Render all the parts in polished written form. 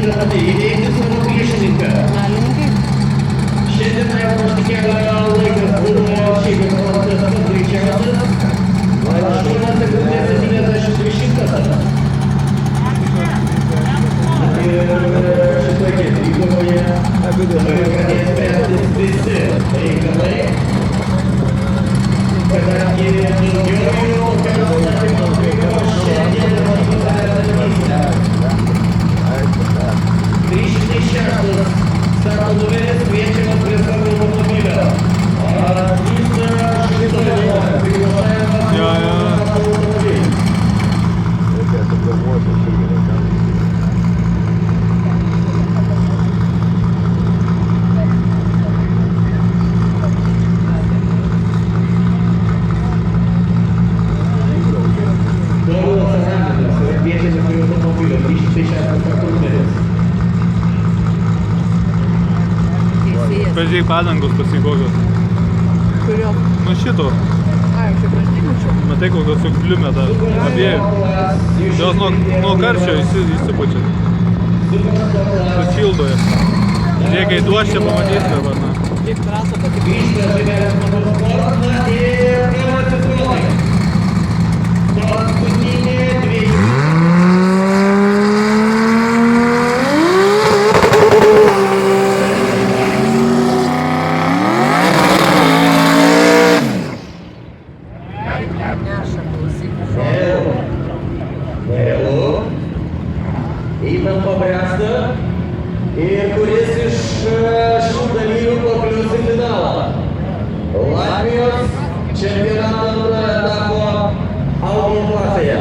įdedate įveikti savo priešininką. Šiandien aišku kelio laikas buvo šiaip procesas greičiausias. 8 sekundės 73 šimtas. Ir šitoje įgoje pradės spręstis visi reikalai. Kadangi daugiau šiandien 306 starto numeris kviečiamas prie savo automobilio. Pažiūrėk padangos pasikokios. Kurio? Nu šito. Ai, čia praštymučiau. Matai kokios sugliumė dar abiejų. Jos nuo karščio įsipučia. Sušildoja. Žiūrėk, kai duos čia pamatysite, va, na. Kiek trasa pati. Įtampa bręsta ir kuris iš šių dalyvių paklius į finalą. Latvijos čempionato antrojo etapo Audi klasėje.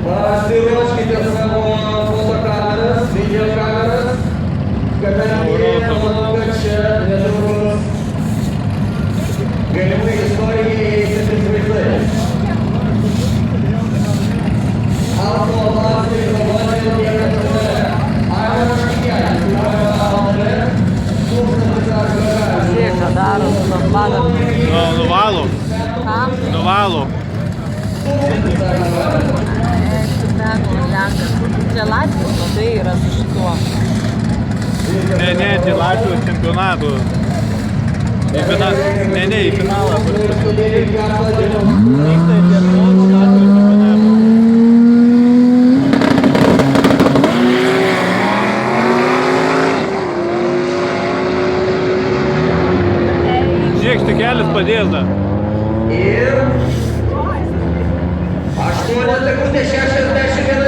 Pasiruoškite savo fotokameras, videokameras, kadangi manau, kad čia netrukus galimai istorijai eisis vaizdai. Ką daro su tom padom? Nuvalo. Ką? Nuvalo. Čia Latvijos labai yra su šituo. Ne, tai Latvijos čempionato. Į finalą. Ne, į finalą. Vyksta ir Lietuvos Latvijos čempionato. Žiūrėk, štai padės dar. Ir 8 sekundės 61